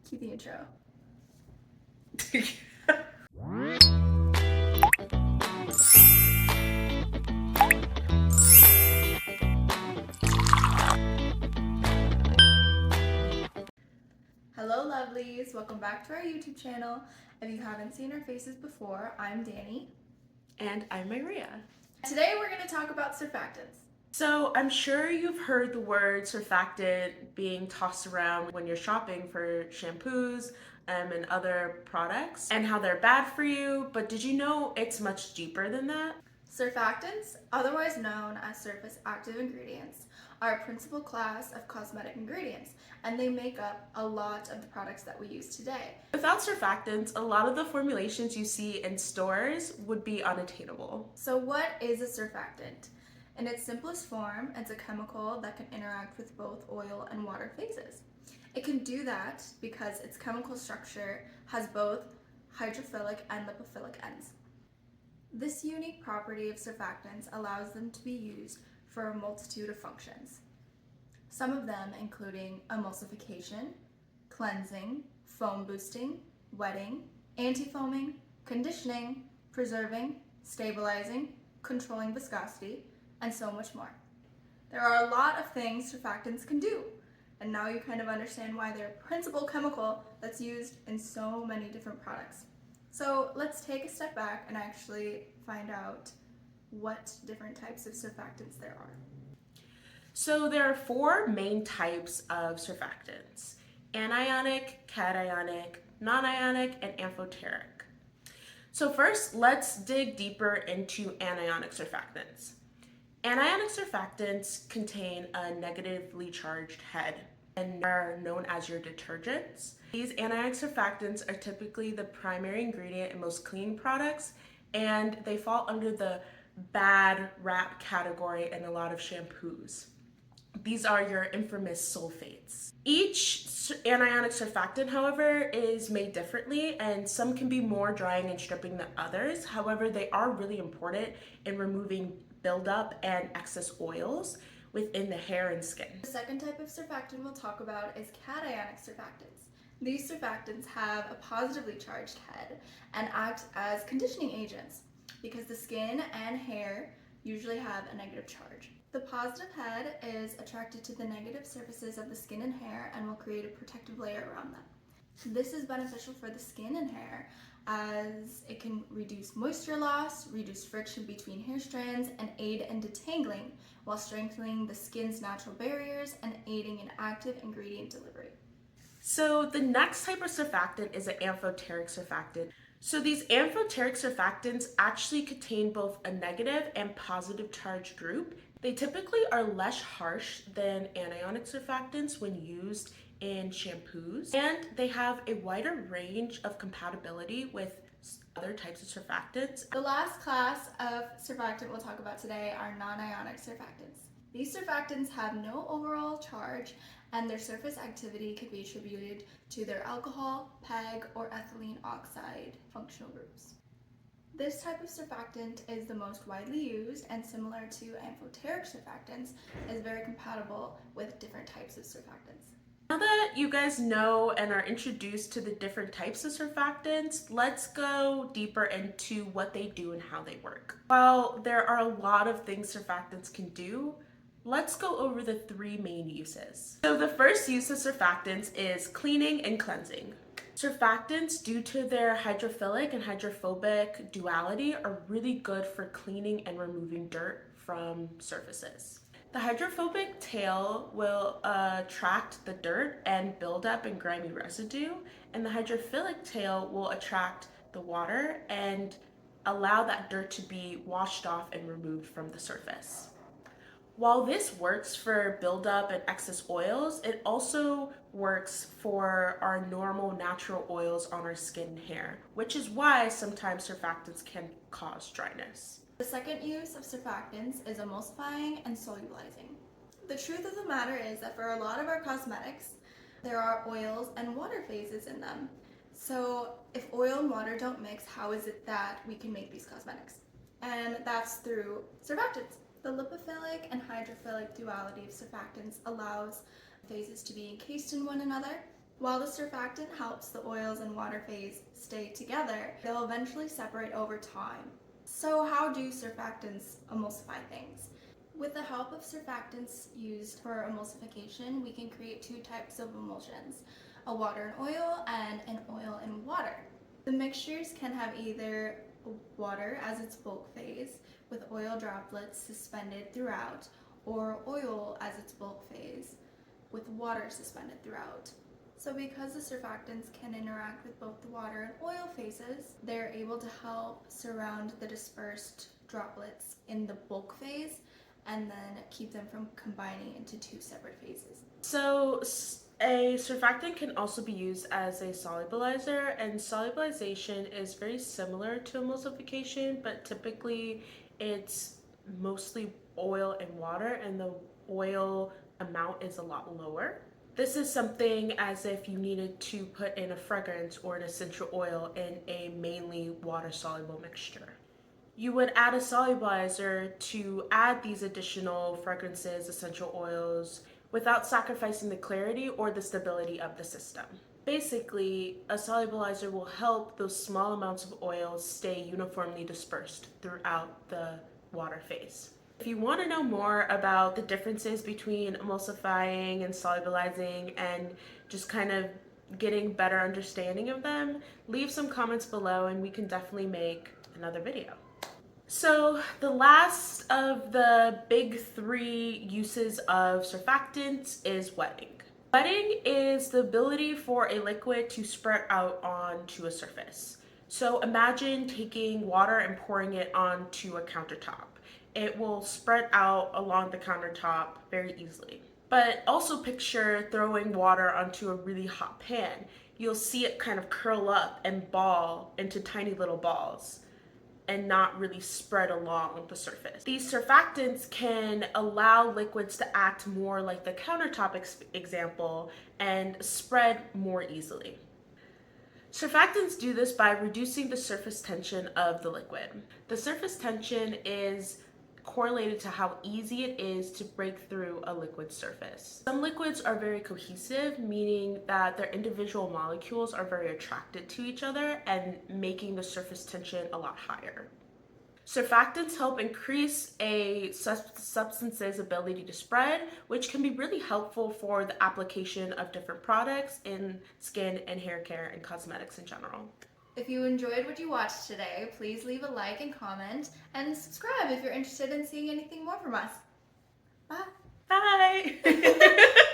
Cue the intro. Hello lovelies, welcome back to our YouTube channel. If you haven't seen our faces before, I'm Danny. And I'm Maria. Today we're going to talk about surfactants. So I'm sure you've heard the word surfactant being tossed around when you're shopping for shampoos and other products and how they're bad for you, but did you know it's much deeper than that? Surfactants, otherwise known as surface active ingredients, are a principal class of cosmetic ingredients, and they make up a lot of the products that we use today. Without surfactants, a lot of the formulations you see in stores would be unattainable. So what is a surfactant? In its simplest form, it's a chemical that can interact with both oil and water phases. It can do that because its chemical structure has both hydrophilic and lipophilic ends. This unique property of surfactants allows them to be used for a multitude of functions. Some of them including emulsification, cleansing, foam boosting, wetting, anti-foaming, conditioning, preserving, stabilizing, controlling viscosity, and so much more. There are a lot of things surfactants can do, and now you kind of understand why they're a principal chemical that's used in so many different products. So let's take a step back and actually find out what different types of surfactants there are. So there are four main types of surfactants: anionic, cationic, non-ionic, and amphoteric. So first, let's dig deeper into anionic surfactants. Anionic surfactants contain a negatively charged head and are known as your detergents. These anionic surfactants are typically the primary ingredient in most cleaning products, and they fall under the bad rap category in a lot of shampoos. These are your infamous sulfates. Each anionic surfactant, however, is made differently, and some can be more drying and stripping than others. However, they are really important in removing buildup and excess oils within the hair and skin. The second type of surfactant we'll talk about is cationic surfactants. These surfactants have a positively charged head and act as conditioning agents because the skin and hair usually have a negative charge. The positive head is attracted to the negative surfaces of the skin and hair and will create a protective layer around them. This is beneficial for the skin and hair as it can reduce moisture loss, reduce friction between hair strands, and aid in detangling while strengthening the skin's natural barriers and aiding in active ingredient delivery. So the next type of surfactant is an amphoteric surfactant. So these amphoteric surfactants actually contain both a negative and positive charge group. They typically are less harsh than anionic surfactants when used in shampoos, and they have a wider range of compatibility with other types of surfactants. The last class of surfactant we'll talk about today are non-ionic surfactants. These surfactants have no overall charge, and their surface activity can be attributed to their alcohol, PEG, or ethylene oxide functional groups. This type of surfactant is the most widely used and, similar to amphoteric surfactants, is very compatible with different types of surfactants. Now that you guys know and are introduced to the different types of surfactants, let's go deeper into what they do and how they work. While there are a lot of things surfactants can do, let's go over the three main uses. So the first use of surfactants is cleaning and cleansing. Surfactants, due to their hydrophilic and hydrophobic duality, are really good for cleaning and removing dirt from surfaces. The hydrophobic tail will attract the dirt and buildup and grimy residue, and the hydrophilic tail will attract the water and allow that dirt to be washed off and removed from the surface. While this works for buildup and excess oils, it also works for our normal natural oils on our skin and hair, which is why sometimes surfactants can cause dryness. The second use of surfactants is emulsifying and solubilizing. The truth of the matter is that for a lot of our cosmetics, there are oils and water phases in them. So if oil and water don't mix, how is it that we can make these cosmetics? And that's through surfactants. The lipophilic and hydrophilic duality of surfactants allows phases to be encased in one another, While the surfactant helps the oils and water phase stay together, they'll eventually separate over time. So how do surfactants emulsify things? With the help of surfactants used for emulsification, we can create two types of emulsions, a water and oil and an oil and water. The mixtures can have either water as its bulk phase with oil droplets suspended throughout, or oil as its bulk phase with water suspended throughout. So because the surfactants can interact with both the water and oil phases, they're able to help surround the dispersed droplets in the bulk phase and then keep them from combining into two separate phases. So a surfactant can also be used as a solubilizer, and solubilization is very similar to emulsification, but typically it's mostly oil and water, and the oil amount is a lot lower. This is something as if you needed to put in a fragrance or an essential oil in a mainly water-soluble mixture. You would add a solubilizer to add these additional fragrances, essential oils, without sacrificing the clarity or the stability of the system. Basically, a solubilizer will help those small amounts of oil stay uniformly dispersed throughout the water phase. If you want to know more about the differences between emulsifying and solubilizing and just kind of getting better understanding of them, leave some comments below and we can definitely make another video. So the last of the big three uses of surfactants is wetting. Wetting is the ability for a liquid to spread out onto a surface. So imagine taking water and pouring it onto a countertop. It will spread out along the countertop very easily. But also picture throwing water onto a really hot pan. You'll see it kind of curl up and ball into tiny little balls and not really spread along the surface. These surfactants can allow liquids to act more like the countertop example and spread more easily. Surfactants do this by reducing the surface tension of the liquid. The surface tension is correlated to how easy it is to break through a liquid surface. Some liquids are very cohesive, meaning that their individual molecules are very attracted to each other and making the surface tension a lot higher. Surfactants help increase a substance's ability to spread, which can be really helpful for the application of different products in skin and hair care and cosmetics in general. If you enjoyed what you watched today, please leave a like and comment, and subscribe if you're interested in seeing anything more from us. Bye! Bye!